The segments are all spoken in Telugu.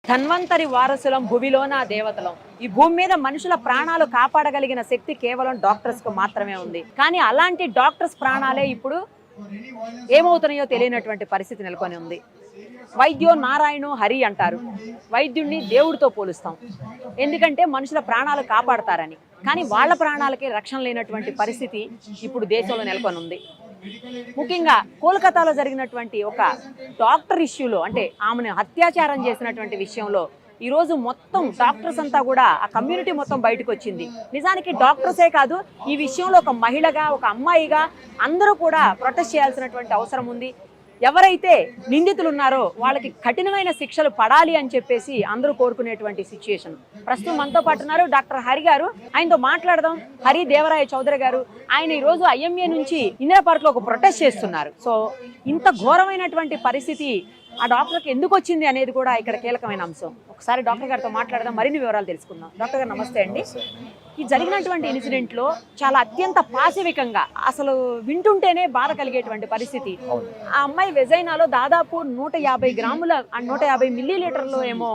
ధన్వంతరి వారసులం భువిలోన దేవతలం. ఈ భూమి మీద మనుషుల ప్రాణాలు కాపాడగలిగిన శక్తి కేవలం డాక్టర్స్ కు మాత్రమే ఉంది. కానీ అలాంటి డాక్టర్స్ ప్రాణాలే ఇప్పుడు ఏమవుతున్నాయో తెలియనటువంటి పరిస్థితి నెలకొని ఉంది. వైద్యో నారాయణో హరి అంటారు. వైద్యుడిని దేవుడితో పోలుస్తాం, ఎందుకంటే మనుషుల ప్రాణాలు కాపాడతారని. కానీ వాళ్ళ ప్రాణాలకే రక్షణ లేనటువంటి పరిస్థితి ఇప్పుడు దేశంలో నెలకొని ఉంది. ముఖ్యంగా కోల్కతాలో జరిగినటువంటి ఒక డాక్టర్ ఇష్యూలో, అంటే ఆమెను అత్యాచారం చేసినటువంటి విషయంలో ఈరోజు మొత్తం డాక్టర్స్ అంతా కూడా ఆ కమ్యూనిటీ మొత్తం బయటకు వచ్చింది. నిజానికి డాక్టర్సే కాదు, ఈ విషయంలో ఒక మహిళగా, ఒక అమ్మాయిగా అందరూ కూడా ప్రొటెస్ట్ చేయాల్సినటువంటి అవసరం ఉంది. ఎవరైతే నిందితులు ఉన్నారో వాళ్ళకి కఠినమైన శిక్షలు పడాలి అని చెప్పేసి అందరూ కోరుకునేటువంటి సిచ్యుయేషన్. ప్రస్తుతం మనతో పాటు ఉన్నారు డాక్టర్ హరి గారు. ఆయనతో మాట్లాడదాం. హరి దేవరాయ చౌదరి గారు, ఆయన ఈరోజు ఐఎంఏ నుంచి ఇందిరా పార్క్లో ఒక ప్రొటెస్ట్ చేస్తున్నారు. సో ఇంత ఘోరమైనటువంటి పరిస్థితి ఆ డాక్టర్కి ఎందుకు వచ్చింది అనేది కూడా ఇక్కడ కీలకమైన అంశం. ఒకసారి డాక్టర్ గారితో మాట్లాడదాం, మరిన్ని వివరాలు తెలుసుకుందాం. డాక్టర్ గారు నమస్తే అండి. ఈ జరిగినటువంటి ఇన్సిడెంట్లో చాలా అత్యంత పాశవికంగా, అసలు వింటుంటేనే బాధ కలిగేటువంటి పరిస్థితి. ఆ అమ్మాయి వెజైనాలో దాదాపు 150 గ్రాముల 150 మిల్లీలీటర్లు ఏమో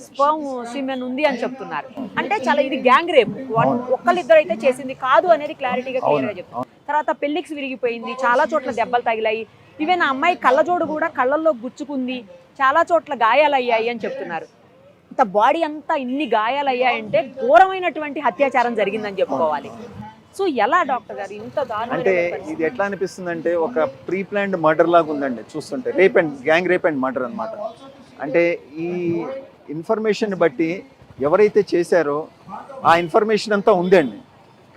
స్పర్మ్ సిమెన్ ఉంది అని చెప్తున్నారు. అంటే చాలా ఇది గ్యాంగ్ రేప్, ఒక్కళ్ళిద్దరు అయితే చేసింది కాదు అనేది క్లారిటీగా క్లియర్గా చెప్తున్నారు. తర్వాత పెళ్లిక్స్ విరిగిపోయింది, చాలా చోట్ల దెబ్బలు తగిలాయి. ఈవెన్ ఆ అమ్మాయి కళ్ళజోడు కూడా కళ్ళల్లో గుచ్చుకుంది, చాలా చోట్ల గాయాలయ్యాయి అని చెప్తున్నారు. ఇంత బాడీ అంతా ఇన్ని గాయాలయ్యాయంటే ఘోరమైనటువంటి అత్యాచారం జరిగిందని చెప్పుకోవాలి. సో ఎలా డాక్టర్ గారు ఇంత దారుణం? అంటే ఇది ఎట్లా అనిపిస్తుంది అంటే ఒక ప్రీ ప్లాన్డ్ మర్డర్ లాగా ఉందండి చూస్తుంటే. Rape and gang rape and murder అనమాట. అంటే ఈ ఇన్ఫర్మేషన్ బట్టి ఎవరైతే చేశారో ఆ ఇన్ఫర్మేషన్ అంతా ఉందండి,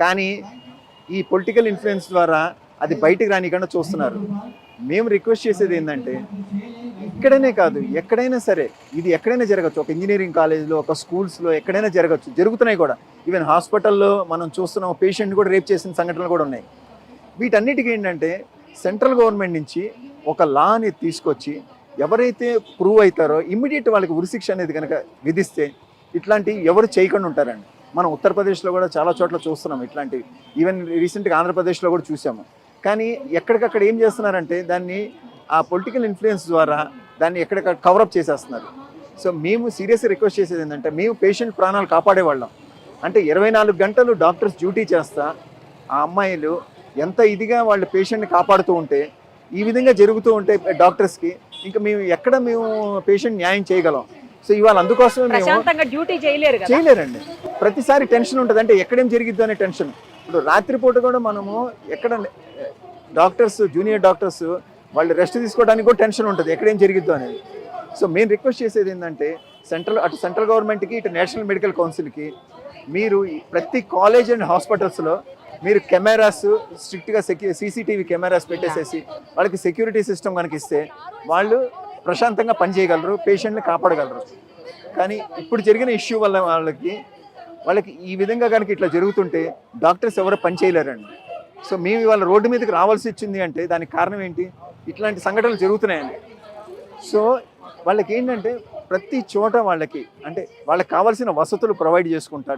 కానీ ఈ పొలిటికల్ ఇన్ఫ్లుయెన్స్ ద్వారా అది బయటకు రానికుండా చూస్తున్నారు. మేము రిక్వెస్ట్ చేసేది ఏంటంటే, ఇక్కడనే కాదు ఎక్కడైనా సరే, ఇది ఎక్కడైనా జరగచ్చు. ఒక ఇంజనీరింగ్ కాలేజ్లో, ఒక స్కూల్స్లో ఎక్కడైనా జరగచ్చు, జరుగుతున్నాయి కూడా. ఈవెన్ హాస్పిటల్లో మనం చూస్తున్నాం, పేషెంట్ కూడా రేప్ చేసిన సంఘటనలు కూడా ఉన్నాయి. వీటన్నిటికీ ఏంటంటే సెంట్రల్ గవర్నమెంట్ నుంచి ఒక లాని తీసుకొచ్చి ఎవరైతే ప్రూవ్ అవుతారో ఇమ్మీడియట్ వాళ్ళకి ఉరిశిక్ష అనేది కనుక విధిస్తే ఇట్లాంటివి ఎవరు చేయకుండా ఉంటారండి. మనం ఉత్తరప్రదేశ్లో కూడా చాలా చోట్ల చూస్తున్నాం ఇట్లాంటివి. ఈవెన్ రీసెంట్గా ఆంధ్రప్రదేశ్లో కూడా చూసాము. కానీ ఎక్కడికక్కడ ఏం చేస్తున్నారంటే దాన్ని ఆ పొలిటికల్ ఇన్ఫ్లుయెన్స్ ద్వారా దాన్ని ఎక్కడికక్కడ కవరప్ చేసేస్తున్నారు. సో మేము సీరియస్గా రిక్వెస్ట్ చేసేది ఏంటంటే, మేము పేషెంట్ ప్రాణాలు కాపాడేవాళ్ళం. అంటే 24 గంటలు డాక్టర్స్ డ్యూటీ చేస్తా ఆ అమ్మాయిలు ఎంత ఇదిగా వాళ్ళ పేషెంట్ని కాపాడుతూ ఉంటే, ఈ విధంగా జరుగుతూ ఉంటే డాక్టర్స్కి ఇంకా మేము ఎక్కడ మేము పేషెంట్ న్యాయం చేయగలం? సో ఇవాళ అందుకోసమే ప్రశాంతంగా డ్యూటీ చేయలేరండి. ప్రతిసారి టెన్షన్ ఉంటుంది, అంటే ఎక్కడేం జరిగిద్దు అనే టెన్షన్. ఇప్పుడు రాత్రిపూట కూడా మనము ఎక్కడ డాక్టర్స్, జూనియర్ డాక్టర్స్ వాళ్ళు రెస్ట్ తీసుకోవడానికి కూడా టెన్షన్ ఉంటుంది, ఎక్కడేం జరిగిద్దు అనేది. సో మేము రిక్వెస్ట్ చేసేది ఏంటంటే, సెంట్రల్ గవర్నమెంట్కి, ఇటు నేషనల్ మెడికల్ కౌన్సిల్కి మీరు ప్రతి కాలేజ్ అండ్ హాస్పిటల్స్లో మీరు కెమెరాస్ స్ట్రిక్ట్గా సీసీటీవీ కెమెరాస్ పెట్టేసేసి వాళ్ళకి సెక్యూరిటీ సిస్టమ్ కనుక ఇస్తే వాళ్ళు ప్రశాంతంగా పనిచేయగలరు, పేషెంట్ని కాపాడగలరు. కానీ ఇప్పుడు జరిగిన ఇష్యూ వల్ల వాళ్ళకి ఈ విధంగా కనుక ఇట్లా జరుగుతుంటే డాక్టర్స్ ఎవరు పని చేయలేరండి. సో మేము ఇవాళ రోడ్డు మీదకి రావాల్సి వచ్చింది అంటే దానికి కారణం ఏంటి? ఇట్లాంటి సంఘటనలు జరుగుతున్నాయండి. సో వాళ్ళకి ఏంటంటే ప్రతి చోట వాళ్ళకి అంటే వాళ్ళకి కావాల్సిన వసతులు ప్రొవైడ్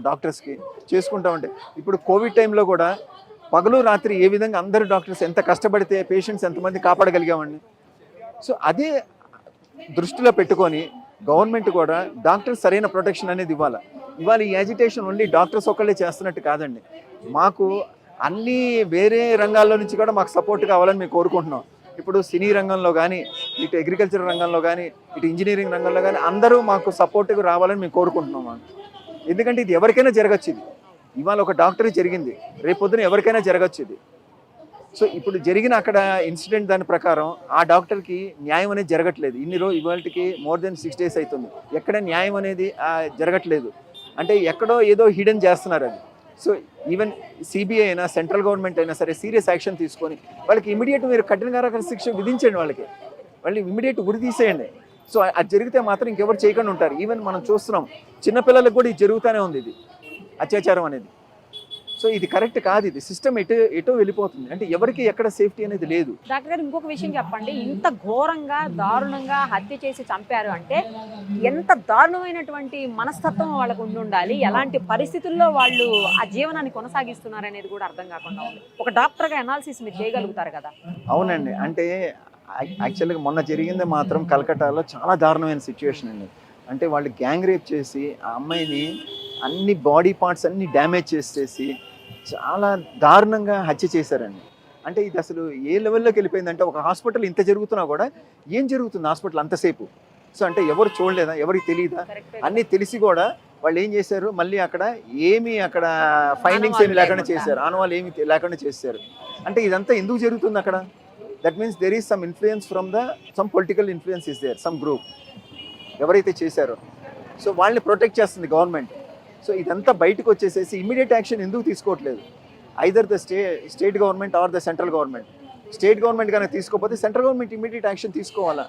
డాక్టర్స్కి చేసుకుంటా ఉంటే, ఇప్పుడు కోవిడ్ టైంలో కూడా పగలు రాత్రి ఏ విధంగా అందరు డాక్టర్స్ ఎంత కష్టపడితే పేషెంట్స్ ఎంతమంది కాపాడగలిగామండి. సో అదే దృష్టిలో పెట్టుకొని గవర్నమెంట్ కూడా డాక్టర్స్ సరైన ప్రొటెక్షన్ అనేది ఇవ్వాలి. ఇవాళ ఈ యాజిటేషన్ ఓన్లీ డాక్టర్స్ ఒక్కళ్ళే చేస్తున్నట్టు కాదండి. మాకు అన్ని వేరే రంగాల్లో నుంచి కూడా మాకు సపోర్ట్ కావాలని మేము కోరుకుంటున్నాం. ఇప్పుడు సినీ రంగంలో కానీ, ఇటు అగ్రికల్చర్ రంగంలో కానీ, ఇటు ఇంజనీరింగ్ రంగంలో కానీ అందరూ మాకు సపోర్ట్గా రావాలని మేము కోరుకుంటున్నాం. ఎందుకంటే ఇది ఎవరికైనా జరగచ్చు. ఇది ఇవాళ ఒక డాక్టర్కి జరిగింది, రేపొద్దున ఎవరికైనా జరగచ్చు ఇది. సో ఇప్పుడు జరిగిన అక్కడ ఇన్సిడెంట్ దాని ప్రకారం ఆ డాక్టర్కి న్యాయం అనేది జరగట్లేదు. ఇవాళకి మోర్ దెన్ 6 days అవుతుంది, ఎక్కడ న్యాయం అనేది జరగట్లేదు. అంటే ఎక్కడో ఏదో హిడెన్ చేస్తున్నారు అది. సో ఈవెన్ సిబిఐ అయినా సెంట్రల్ గవర్నమెంట్ అయినా సరే సీరియస్ యాక్షన్ తీసుకొని వాళ్ళకి ఇమీడియట్ మీరు కఠినకర శిక్ష విధించండి, వాళ్ళు ఇమీడియట్ ఉరి తీసేయండి. సో అది జరిగితే మాత్రం ఇంకెవరు చేయకుండా ఉంటారు. ఈవెన్ మనం చూస్తున్నాం చిన్నపిల్లలకు కూడా ఇది జరుగుతూనే ఉంది, ఇది అత్యాచారం అనేది. సో ఇది కరెక్ట్ కాదు, ఇది సిస్టమ్ ఎటో వెళ్ళిపోతుంది. అంటే ఎవరికి ఎక్కడ సేఫ్టీ అనేది లేదు. డాక్టర్ గారు ఇంకొక విషయం చెప్పండి, ఇంత ఘోరంగా దారుణంగా హత్య చేసి చంపారు అంటే ఎంత దారుణమైనటువంటి మనస్తత్వం వాళ్ళకు ఉండాలి, ఎలాంటి పరిస్థితుల్లో వాళ్ళు ఆ జీవనాన్ని కొనసాగిస్తున్నారు అనేది కూడా అర్థం కాకుండా ఉంది. ఒక డాక్టర్గా అనాలిసిస్ మీరు చేయగలుగుతారు కదా? అవునండి. అంటే యాక్చువల్గా మొన్న జరిగింది మాత్రం కలకట్టాలో చాలా దారుణమైన సిచ్యువేషన్ అండి. అంటే వాళ్ళు గ్యాంగ్ రేప్ చేసి ఆ అమ్మాయిని అన్ని బాడీ పార్ట్స్ అన్ని డ్యామేజ్ చేసేసి చాలా దారుణంగా హత్య చేశారండి. అంటే ఇది అసలు ఏ లెవెల్లోకి వెళ్ళిపోయిందంటే ఒక హాస్పిటల్ ఇంత జరుగుతున్నా కూడా ఏం జరుగుతుంది హాస్పిటల్ అంతసేపు? సో అంటే ఎవరు చూడలేదా, ఎవరికి తెలియదా? అన్నీ తెలిసి కూడా వాళ్ళు ఏం చేశారు, మళ్ళీ అక్కడ ఫైండింగ్స్ ఏమి లేకుండా చేశారు, ఆనవాళ్ళు ఏమి లేకుండా చేశారు. అంటే ఇదంతా ఎందుకు జరుగుతుంది అక్కడ? That means there is some influence from some political influence is there, some group ఎవరైతే చేశారో. సో వాళ్ళని ప్రొటెక్ట్ చేస్తుంది గవర్నమెంట్. సో ఇదంతా బయటకు వచ్చేసేసి ఇమీడియట్ యాక్షన్ ఎందుకు తీసుకోవట్లేదు? Either the state government are the central government. State government కనుక తీసుకోకపోతే సెంట్రల్ గవర్నమెంట్ ఇమీడియట్ యాక్షన్ తీసుకోవాలా.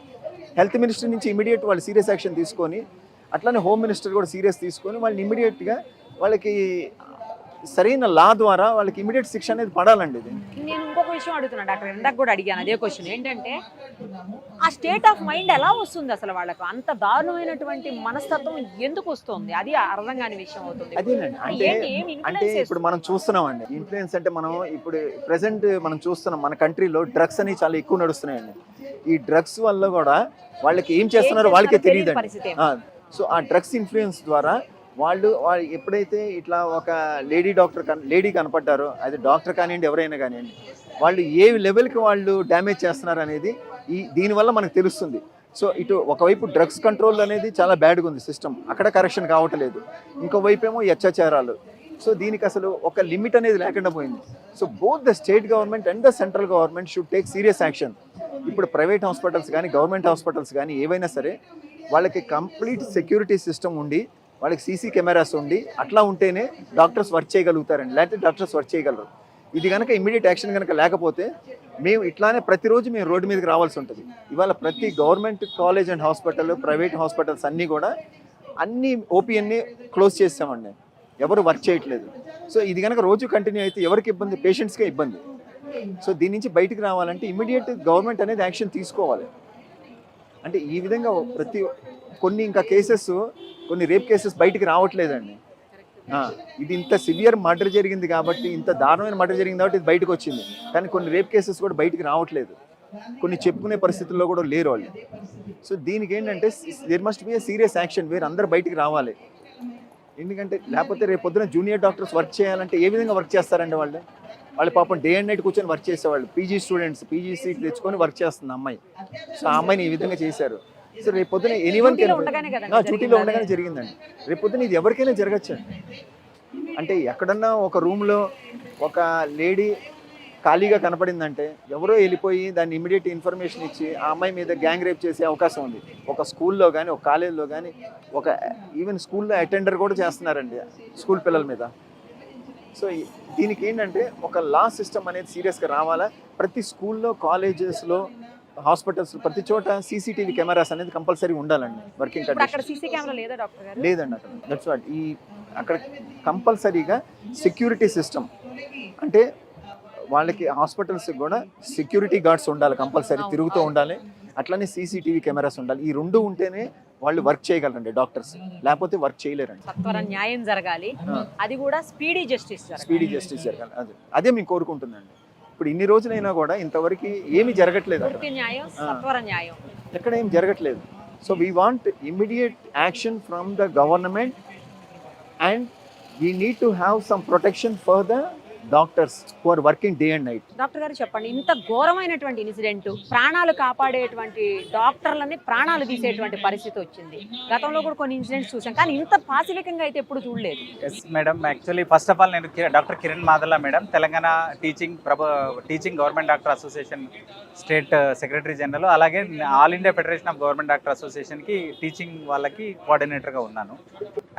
హెల్త్ మినిస్టర్ నుంచి ఇమీడియట్ వాళ్ళు సీరియస్ యాక్షన్ తీసుకొని, అట్లానే హోమ్ మినిస్టర్ కూడా సీరియస్ తీసుకొని వాళ్ళని ఇమీడియట్గా వాళ్ళకి సరైన లా ద్వారా వాళ్ళకి ఇమీడియట్ శిక్ష అనేది పడాలండి. ఇది నేను ఇంకొక విషయం అడుగుతున్నాను డాక్టర్, ఇందాక కూడా అడిగాను అదే క్వశ్చన్. ఏంటంటే ఆ స్టేట్ ఆఫ్ మైండ్ ఎలా వస్తుంది అసలు వాళ్ళకు? అంత దారుణమైనటువంటి మనస్తత్వం ఎందుకు వస్తుంది? అది అర్థం కాని విషయం అవుతుంది. అదేనండి. అంటే ఇప్పుడు మనం చూస్తున్నామండి ఇన్ఫ్లుయెన్స్. అంటే మనం ఇప్పుడు ప్రెసెంట్ మనం చూస్తున్నాం మన కంట్రీలో డ్రగ్స్ అనేవి చాలా ఎక్కువ నడుస్తున్నాయండి. ఈ డ్రగ్స్ వల్ల కూడా వాళ్ళకి ఏం చేస్తున్నారో వాళ్ళకే తెలియదండి. సో ఆ డ్రగ్స్ ఇన్ఫ్లుయెన్స్ ద్వారా వాళ్ళు ఎప్పుడైతే ఇట్లా ఒక లేడీ కనపడ్డారో, అది డాక్టర్ కానివ్వండి ఎవరైనా కానివ్వండి, వాళ్ళు ఏ లెవెల్కి వాళ్ళు డ్యామేజ్ చేస్తున్నారు అనేది దీనివల్ల మనకు తెలుస్తుంది. సో ఇటు ఒకవైపు డ్రగ్స్ కంట్రోల్ అనేది చాలా బ్యాడ్గా ఉంది సిస్టమ్, అక్కడ కరెక్షన్ కావట్లేదు. ఇంకోవైపు ఏమో అత్యాచారాలు. సో దీనికి అసలు ఒక లిమిట్ అనేది లేకుండా పోయింది. So both the state government and the central government should take serious action. ఇప్పుడు ప్రైవేట్ హాస్పిటల్స్ కానీ గవర్నమెంట్ హాస్పిటల్స్ కానీ ఏవైనా సరే వాళ్ళకి కంప్లీట్ సెక్యూరిటీ సిస్టమ్ ఉండి, వాళ్ళకి సీసీ కెమెరాస్ ఉండి, అట్లా ఉంటేనే డాక్టర్స్ వర్క్ చేయగలుగుతారండి, లేకపోతే డాక్టర్స్ వర్క్ చేయగలరు. ఇది కనుక ఇమ్మీడియట్ యాక్షన్ కనుక లేకపోతే మేము ఇట్లానే ప్రతిరోజు మేము రోడ్డు మీదకి రావాల్సి ఉంటుంది. ఇవాళ ప్రతి government college and hospital, private hospitals అన్నీ కూడా అన్ని ఓపీఎన్ని క్లోజ్ చేస్తామండి, ఎవరు వర్క్ చేయట్లేదు. సో ఇది కనుక రోజు కంటిన్యూ అయితే ఎవరికి ఇబ్బంది? పేషెంట్స్కే ఇబ్బంది. సో దీని నుంచి బయటకు రావాలంటే ఇమ్మీడియట్ గవర్నమెంట్ అనేది యాక్షన్ తీసుకోవాలి. అంటే ఈ విధంగా కొన్ని ఇంకా కేసెస్, కొన్ని రేప్ కేసెస్ బయటికి రావట్లేదండి. ఇది ఇంత సివియర్ మర్డర్ జరిగింది కాబట్టి, ఇంత దారుణమైన మర్డర్ జరిగింది కాబట్టి ఇది బయటకు వచ్చింది. కానీ కొన్ని రేప్ కేసెస్ కూడా బయటికి రావట్లేదు, కొన్ని చెప్పుకునే పరిస్థితుల్లో కూడా లేరు వాళ్ళు. సో దీనికి ఏంటంటే there must be a serious action where అందరు బయటికి రావాలి. ఎందుకంటే లేకపోతే రేపు పొద్దున జూనియర్ డాక్టర్స్ వర్క్ చేయాలంటే ఏ విధంగా వర్క్ చేస్తారండి వాళ్ళు పాపం డే అండ్ నైట్ కూర్చొని వర్క్ చేసేవాళ్ళు. పీజీ స్టూడెంట్స్ పీజీ సీట్ తెచ్చుకొని వర్క్ చేస్తుంది అమ్మాయి. సో ఆ అమ్మాయిని ఈ విధంగా చేశారు. సో రేపు పొద్దున ఎనీవన్ డ్యూటీలో ఉండగానే జరిగిందండి. రేపు పొద్దున ఇది ఎవరికైనా జరగచ్చండి. అంటే ఎక్కడన్నా ఒక రూమ్లో ఒక లేడీ ఖాళీగా కనపడిందంటే ఎవరో వెళ్ళిపోయి దాన్ని ఇమీడియట్ ఇన్ఫర్మేషన్ ఇచ్చి ఆ అమ్మాయి మీద గ్యాంగ్ రేప్ చేసే అవకాశం ఉంది. ఒక స్కూల్లో కానీ, ఒక కాలేజీలో కానీ, ఒక ఈవెన్ స్కూల్లో అటెండర్ కూడా చేస్తున్నారండి స్కూల్ పిల్లల మీద. సో దీనికి ఏంటంటే ఒక లా సిస్టమ్ అనేది సీరియస్గా రావాలా. ప్రతి స్కూల్లో, కాలేజెస్లో, హాస్పిటల్స్ ప్రతి చోట సీసీటీవీ కెమెరాస్ అనేది కంపల్సరీ ఉండాలండి. వర్కింగ్ కండిషన్ లేదండి అక్కడ. దట్స్ వాట్ అక్కడ కంపల్సరీగా సెక్యూరిటీ సిస్టమ్, అంటే వాళ్ళకి హాస్పిటల్స్కి కూడా సెక్యూరిటీ గార్డ్స్ ఉండాలి, కంపల్సరీ తిరుగుతూ ఉండాలి. అట్లనే సీసీటీవీ కెమెరాస్ ఉండాలి. ఈ రెండు ఉంటేనే వాళ్ళు వర్క్ చేయగలరండి డాక్టర్స్, లేకపోతే వర్క్ చేయలేరండి. సత్వర న్యాయం జరగాలి, అది కూడా స్పీడీ జస్టిస్ జరగాలి. అదే మేము కోరుకుంటుందండి. ఇప్పుడు ఇన్ని రోజులైనా కూడా ఇంతవరకు ఏమీ జరగట్లేదు, ఎక్కడ ఏం జరగట్లేదు. So we want immediate action from the government and we need to have some protection for the doctors who are working day and night. Doctor గారు చెప్పండి, ఇంత ఘోరమైనటువంటి ఇన్సిడెంట్, ప్రాణాలు కాపాడేటువంటి డాక్టర్లని ప్రాణాలు తీసేటువంటి పరిస్థితి వచ్చింది. గతంలో కూడా కొన్ని ఇన్సిడెంట్స్ చూసాం, కానీ ఇంత పాసిఫికంగా అయితే ఎప్పుడు చూడలేదు. Yes madam, actually first of all నేను doctor Kiran Madala madam, Telangana teaching government doctor association state secretary general, అలాగే all India federation of government doctor అసోసియేషన్కి టీచింగ్ వాళ్ళకి కోఆర్డినేటర్గా ఉన్నాను.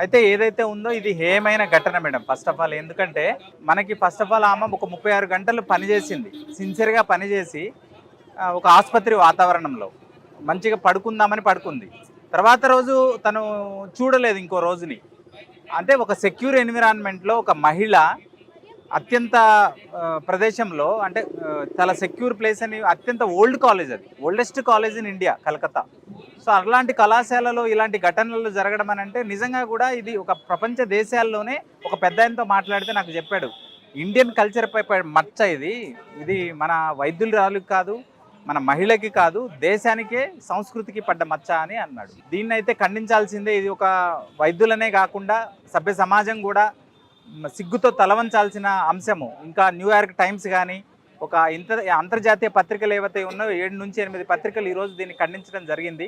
అయితే ఏదైతే ఉందో ఇది హేమైన ఘటన మేడం. ఫస్ట్ ఆఫ్ ఆల్ ఎందుకంటే మనకి ఫస్ట్ ఆఫ్ ఆల్ ఆమె ఒక 36 గంటలు పనిచేసింది, సిన్సియర్గా పనిచేసి ఒక ఆసుపత్రి వాతావరణంలో మంచిగా పడుకుందామని పడుకుంది. తర్వాత రోజు తను చూడలేదు ఇంకో రోజుని. అంటే ఒక సెక్యూర్ ఎన్విరాన్మెంట్లో ఒక మహిళ అత్యంత ప్రదేశంలో, అంటే చాలా సెక్యూర్ ప్లేస్ అని, అత్యంత ఓల్డ్ కాలేజ్, అది oldest college in India, Calcutta. So అలాంటి కళాశాలలో ఇలాంటి ఘటనలు జరగడం అని అంటే నిజంగా కూడా ఇది ఒక ప్రపంచ దేశాల్లోనే, ఒక పెద్ద ఆయనతో మాట్లాడితే నాకు చెప్పాడు, ఇండియన్ కల్చర్ పై మచ్చ ఇది మన వైద్యులు రాళ్ళు కాదు, మన మహిళకి కాదు దేశానికే సంస్కృతికి పడ్డ మచ్చ అని అన్నాడు. దీన్ని అయితే ఖండించాల్సిందే. ఇది ఒక వైద్యులనే కాకుండా సభ్య సమాజం కూడా సిగ్గుతో తలవంచాల్సిన అంశము. ఇంకా న్యూయార్క్ టైమ్స్ కానీ ఒక అంతర్జాతీయ పత్రికలు ఏవైతే ఉన్నాయో 7 నుంచి 8 పత్రికలు ఈరోజు దీన్ని ఖండించడం జరిగింది.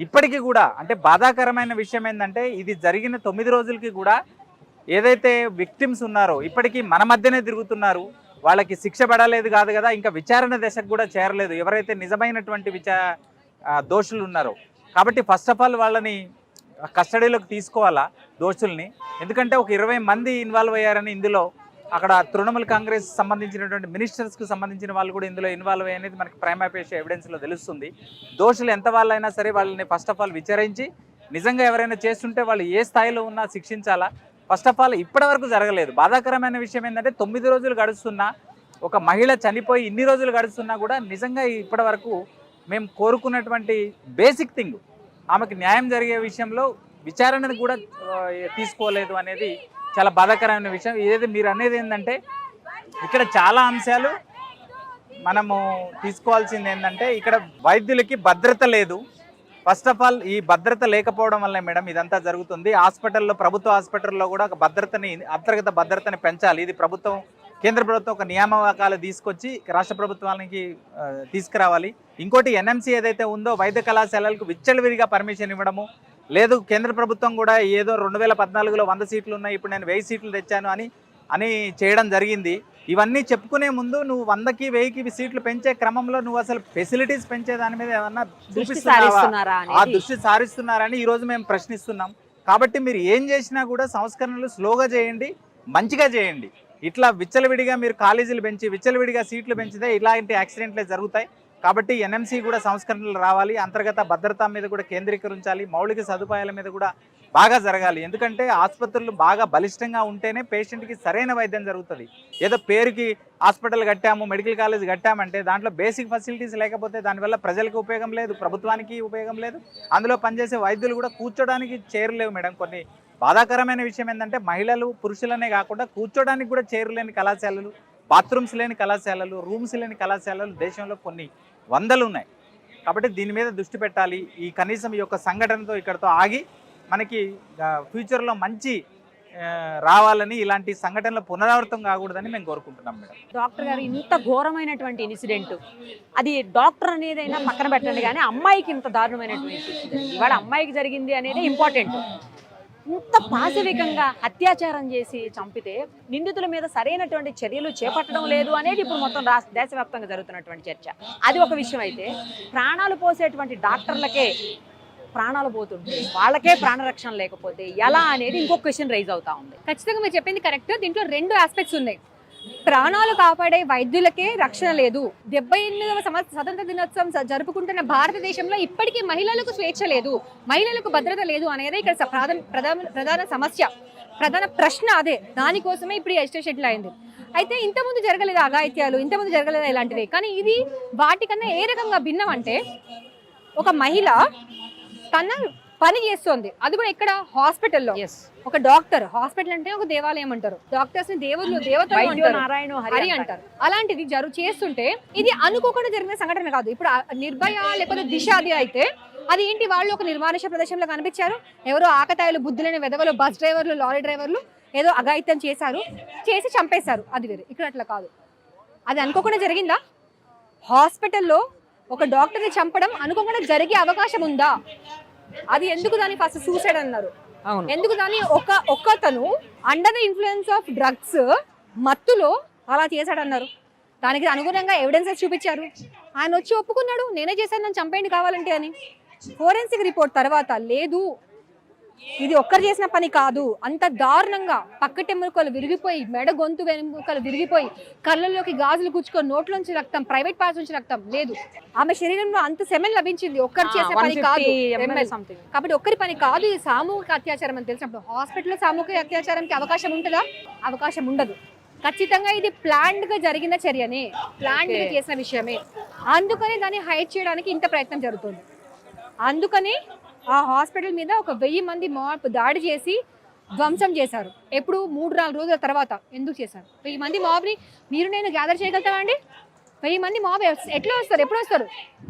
ఇప్పటికీ కూడా అంటే బాధాకరమైన విషయం ఏంటంటే ఇది జరిగిన 9 రోజులకి కూడా ఏదైతే విక్టిమ్స్ ఉన్నారో ఇప్పటికీ మన మధ్యనే తిరుగుతున్నారు. వాళ్ళకి శిక్ష పడలేదు కాదు కదా, ఇంకా విచారణ దశకు కూడా చేరలేదు ఎవరైతే నిజమైనటువంటి దోషులు ఉన్నారో. కాబట్టి ఫస్ట్ ఆఫ్ ఆల్ వాళ్ళని కస్టడీలోకి తీసుకోవాలా దోషుల్ని. ఎందుకంటే ఒక 20 మంది ఇన్వాల్వ్ అయ్యారని ఇందులో అక్కడ తృణమూల్ కాంగ్రెస్ సంబంధించినటువంటి మినిస్టర్స్కి సంబంధించిన వాళ్ళు కూడా ఇందులో ఇన్వాల్వ్ అయ్యేది మనకి ప్రైమా ఫేషి ఎవిడెన్స్లో తెలుస్తుంది. దోషులు ఎంత వాళ్ళైనా సరే వాళ్ళని ఫస్ట్ ఆఫ్ ఆల్ విచారించి నిజంగా ఎవరైనా చేస్తుంటే వాళ్ళు ఏ స్థాయిలో ఉన్నా శిక్షించాలా. ఫస్ట్ ఆఫ్ ఆల్ ఇప్పటి వరకు జరగలేదు. బాధాకరమైన విషయం ఏంటంటే 9 రోజులు గడుస్తున్నా, ఒక మహిళ చనిపోయి ఇన్ని రోజులు గడుస్తున్నా కూడా నిజంగా ఇప్పటి వరకు మేము కోరుకున్నటువంటి బేసిక్ థింగ్ ఆమెకు న్యాయం జరిగే విషయంలో విచారణను కూడా తీసుకోలేదు అనేది చాలా బాధాకరమైన విషయం. ఏదైతే మీరు అనేది ఏంటంటే ఇక్కడ చాలా అంశాలు మనము తీసుకోవాల్సింది ఏంటంటే ఇక్కడ వైద్యులకి భద్రత లేదు. ఫస్ట్ ఆఫ్ ఆల్ ఈ భద్రత లేకపోవడం వల్లే మేడం ఇదంతా జరుగుతుంది. హాస్పిటల్లో, ప్రభుత్వ హాస్పిటల్లో కూడా ఒక అంతర్గత భద్రతని పెంచాలి. ఇది ప్రభుత్వం, కేంద్ర ప్రభుత్వం ఒక నియామకాలు తీసుకొచ్చి రాష్ట్ర ప్రభుత్వానికి తీసుకురావాలి. ఇంకోటి NMC ఏదైతే ఉందో వైద్య కళాశాలలకు విచ్చలవిడిగా పర్మిషన్ ఇవ్వడము లేదు. కేంద్ర ప్రభుత్వం కూడా ఏదో 2014లో 100 సీట్లు ఉన్నాయి, ఇప్పుడు నేను 1000 సీట్లు తెచ్చాను అని చేయడం జరిగింది. ఇవన్నీ చెప్పుకునే ముందు నువ్వు 100కి 1000కి సీట్లు పెంచే క్రమంలో నువ్వు అసలు ఫెసిలిటీస్ పెంచే దాని మీద ఏమన్నా చూపిస్తున్నారా, ఆ దృష్టి సారిస్తున్నారని ఈరోజు మేము ప్రశ్నిస్తున్నాం. కాబట్టి మీరు ఏం చేసినా కూడా సంస్కరణలు స్లోగా చేయండి, మంచిగా చేయండి. ఇట్లా విచ్చలవిడిగా మీరు కాలేజీలు పెంచి విచ్చలవిడిగా సీట్లు పెంచితే ఇలాంటి యాక్సిడెంట్లే జరుగుతాయి. కాబట్టి NMC కూడా సంస్కరణలు రావాలి, అంతర్గత భద్రత మీద కూడా కేంద్రీకరించాలి, మౌలిక సదుపాయాల మీద కూడా బాగా జరగాలి. ఎందుకంటే ఆసుపత్రులు బాగా బలిష్టంగా ఉంటేనే పేషెంట్కి సరైన వైద్యం జరుగుతుంది. ఏదో పేరుకి హాస్పిటల్ కట్టాము, మెడికల్ కాలేజ్ కట్టామంటే దాంట్లో బేసిక్ ఫెసిలిటీస్ లేకపోతే దానివల్ల ప్రజలకు ఉపయోగం లేదు, ప్రభుత్వానికి ఉపయోగం లేదు. అందులో పనిచేసే వైద్యులు కూడా కూర్చోడానికి చేరలేవు మేడం. కొన్ని బాధాకరమైన విషయం ఏంటంటే మహిళలు పురుషులనే కాకుండా కూర్చోడానికి కూడా చేరలేని కళాశాలలు, బాత్రూమ్స్ లేని కళాశాలలు, రూమ్స్ లేని కళాశాలలు దేశంలో కొన్ని వందలు ఉన్నాయి. కాబట్టి దీని మీద దృష్టి పెట్టాలి. ఈ కనీసం ఈ యొక్క సంఘటనతో ఇక్కడతో ఆగి మనకి ఫ్యూచర్లో మంచి రావాలని, ఇలాంటి సంఘటనలు పునరావృతం కాకూడదని మేము కోరుకుంటున్నాం మేడం. డాక్టర్ గారు ఇంత ఘోరమైనటువంటి ఇన్సిడెంట్, అది డాక్టర్ అనేదైనా పక్కన పెట్టండి కానీ అమ్మాయికి ఇంత దారుణమైనటువంటి ఇన్సిడెంట్ ఇవాళ అమ్మాయికి జరిగింది అనేది ఇంపార్టెంట్. ఇంత పాశవికంగా అత్యాచారం చేసి చంపితే నిందితుల మీద సరైనటువంటి చర్యలు చేపట్టడం లేదు అనేది ఇప్పుడు మొత్తం దేశవ్యాప్తంగా జరుగుతున్నటువంటి చర్చ. అది ఒక విషయం అయితే, ప్రాణాలు పోసేటువంటి డాక్టర్లకే ప్రాణాలు పోతుంటే వాళ్ళకే ప్రాణరక్షణ లేకపోతే ఎలా అనేది ఇంకొక క్వశ్చన్ రైజ్ అవుతా ఉంది. ఖచ్చితంగా మీరు చెప్పింది కరెక్ట్. దీంట్లో 2 ఆస్పెక్ట్స్ ఉన్నాయి. ప్రాణాలు కాపాడే వైద్యులకే రక్షణ లేదు. 78వ స్వతంత్ర దినోత్సవం జరుపుకుంటున్న భారతదేశంలో ఇప్పటికీ మహిళలకు స్వేచ్ఛ లేదు, మహిళలకు భద్రత లేదు అనేది ఇక్కడ ప్రధాన సమస్య, ప్రధాన ప్రశ్న అదే. దానికోసమే ఇప్పుడు ఎజిటేషన్ అయింది. అయితే ఇంతకుముందు జరగలేదు అఘాయిత్యాలు, ఇంతకుముందు జరగలేదు ఇలాంటివి. కానీ ఇది వాటికన్నా ఏ రకంగా భిన్నం అంటే, ఒక మహిళ తన పని చేస్తోంది, అది కూడా ఇక్కడ హాస్పిటల్లో. ఒక డాక్టర్, హాస్పిటల్ అంటే ఒక దేవాలయం అంటారు, డాక్టర్స్ ని దేవతలు నారాయణ హరి అంటారు. అలాంటిది చేస్తుంటే ఇది అనుకోకుండా జరిగిన సంఘటన కాదు. ఇప్పుడు నిర్భయ లేకపోతే దిశాది అయితే అది ఏంటి, వాళ్ళు ఒక నిర్మానుష ప్రదేశంలో కనిపించారు, ఎవరో ఆకతాయిలు బుద్ధులైన వెధవలు, బస్ డ్రైవర్లు, లారీ డ్రైవర్లు ఏదో అఘాయిత్యం చేసి చంపేశారు. అది వేరే. ఇక్కడ అట్లా కాదు. అది అనుకోకుండా జరిగిందా? హాస్పిటల్లో ఒక డాక్టర్ని చంపడం అనుకోకుండా జరిగే అవకాశం ఉందా? అది ఎందుకు దాన్ని ఫస్ట్ సూసైడ్ అన్నారు? ఎందుకు దాన్ని ఒకతను under the influence of drugs మత్తులో అలా చేశాడన్నారు? దానికి అనుగుణంగా ఎవిడెన్సెస్ చూపించారు. ఆయన వచ్చి ఒప్పుకున్నాడు, నేనే చేశాను, నన్ను చంపేయండి కావాలంటే అని. ఫోరెన్సిక్ రిపోర్ట్ తర్వాత లేదు, ఇది ఒక్కరు చేసిన పని కాదు, అంత దారుణంగా పక్కటెముకలు విరిగిపోయి, మెడ గొంతు వెనుకలు విరిగిపోయి, కళ్ళల్లోకి గాజులు కూర్చుకొని, నోట్లోంచి రక్తం, ప్రైవేట్ పార్ట్స్ నుంచి రక్తం లేదు. ఆమె శరీరంలో అంత సెమెన్ లభించింది. ఒక్కరు చేసిన పని కాదు కాబట్టి ఒక్కరి పని కాదు, ఇది సామూహిక అత్యాచారం అని తెలిసినప్పుడు హాస్పిటల్లో సామూహిక అత్యాచారానికి అవకాశం ఉంటుందా? అవకాశం ఉండదు. ఖచ్చితంగా ఇది ప్లాన్డ్ గా జరిగిన చర్యనే, ప్లాన్డ్ గా చేసిన విషయమే. అందుకని దాన్ని హైడ్ చేయడానికి ఇంత ప్రయత్నం జరుగుతుంది. అందుకని ఆ హాస్పిటల్ మీద ఒక 1000 మంది మాబ్ దాడి చేసి ధ్వంసం చేశారు. ఎప్పుడు 3-4 రోజుల తర్వాత. ఎందుకు చేశారు? 1000 మంది మాబ్ని మీరు నేను గ్యాదర్ చేయగలుగుతామా అండి? 1000 మంది మాబ్ ఎట్లా వస్తారు, ఎప్పుడు వస్తారు?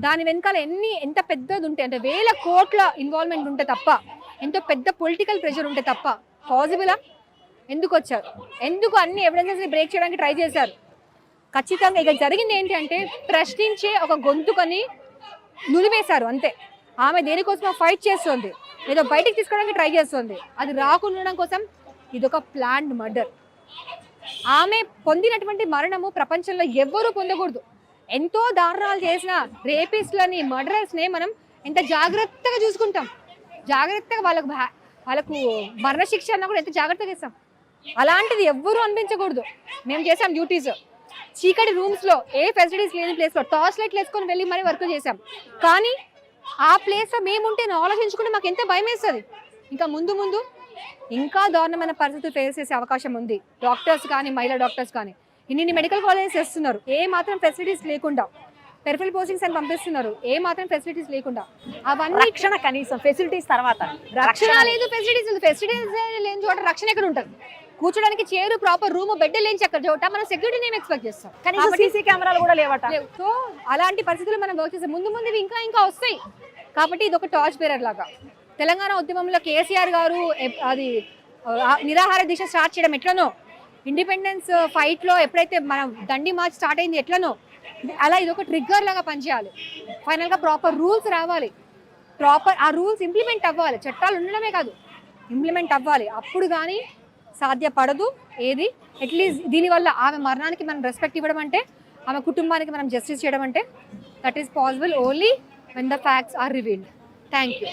దాని వెనకాల ఎంత పెద్దది ఉంటే అంటే వేల కోట్ల ఇన్వాల్వ్మెంట్ ఉంటే తప్ప, ఎంతో పెద్ద పొలిటికల్ ప్రెషర్ ఉంటే తప్ప పాసిబులా? ఎందుకు వచ్చారు? ఎందుకు అన్ని ఎవిడెన్సెస్ని బ్రేక్ చేయడానికి ట్రై చేశారు? ఖచ్చితంగా ఇక జరిగింది ఏంటి అంటే ప్రశ్నించే ఒక గొంతుకని నులివేశారు అంతే. ఆమె దేనికోసం ఫైట్ చేస్తుంది, ఏదో బయటికి తీసుకోవడానికి ట్రై చేస్తుంది. అది రాకుండా ఉండడం కోసం ఇదొక ప్లాన్డ్ మర్డర్. ఆమె పొందినటువంటి మరణము ప్రపంచంలో ఎవ్వరూ పొందకూడదు. ఎంతో దారుణాలు చేసిన రేపిస్ట్లని, మర్డరర్స్ని మనం ఎంత జాగ్రత్తగా చూసుకుంటాం, జాగ్రత్తగా వాళ్ళకు మరణశిక్ష అన్నా కూడా ఎంత జాగ్రత్తగా ఇస్తాం. అలాంటిది ఎవ్వరూ అనిపించకూడదు. మేము చేసాం డ్యూటీస్, చీకటి రూమ్స్లో ఏ ఫెసిలిటీస్ లేని ప్లేస్లో టార్చ్ లైట్లు వేసుకొని వెళ్ళి మరీ వర్క్ చేసాం. కానీ ఆ ప్లేస్లో మేముంటే ఆలోచించుకుంటే మాకు ఎంత భయం వేస్తుంది. ఇంకా ముందు ఇంకా దారుణమైన పరిస్థితులు ఫేస్ చేసే అవకాశం ఉంది. డాక్టర్స్ కానీ, మహిళా డాక్టర్స్ కానీ ఇన్ని మెడికల్ కాలేజెస్ చేస్తున్నారు, ఏ మాత్రం ఫెసిలిటీస్ లేకుండా. పెరిఫరల్ పోస్టింగ్స్ అని పంపిస్తున్నారు, ఏ మాత్రం ఫెసిలిటీస్ లేకుండా. అవన్నీ రక్షణ కనీసం, ఫెసిలిటీస్ తర్వాత రక్షణ లేదు, ఫెసిలిటీస్ లేదు. ఫెసిలిటీస్ లేని చోట రక్షణ ఎక్కడ ఉంటుంది? కూర్చోడానికి చైరు, ప్రాపర్ రూమ్, బెడ్ లేని చక్కర చోట మనం సెక్యూరిటీ ఏం ఎక్స్పెక్ట్ చేస్తాం? కనీసం సీసీ కెమెరాలు కూడా లేవట. సో అలాంటి పరిస్థితులు మనం వర్క్ చేస్తే ముందు ఇంకా వస్తాయి. కాబట్టి ఇది ఒక టార్చ్ బేరర్ లాగా. తెలంగాణ ఉద్యమంలో కేసీఆర్ గారు అది నిరాహార దీక్ష స్టార్ట్ చేయడం ఎట్లనో, ఇండిపెండెన్స్ ఫైట్లో ఎప్పుడైతే మనం దండి మార్చ్ స్టార్ట్ అయింది ఎట్లనో, అలా ఇది ఒక ట్రిగ్గర్ లాగా పనిచేయాలి. ఫైనల్గా ప్రాపర్ రూల్స్ రావాలి, ప్రాపర్ ఆ రూల్స్ ఇంప్లిమెంట్ అవ్వాలి. చట్టాలు ఉండడమే కాదు, ఇంప్లిమెంట్ అవ్వాలి. అప్పుడు కానీ సాధ్యపడదు ఏది. అట్లీస్ట్ దీనివల్ల ఆమె మరణానికి మనం రెస్పెక్ట్ ఇవ్వడం అంటే, ఆమె కుటుంబానికి మనం జస్టిస్ చేయడం అంటే, that is possible only when the facts are revealed. Thank you.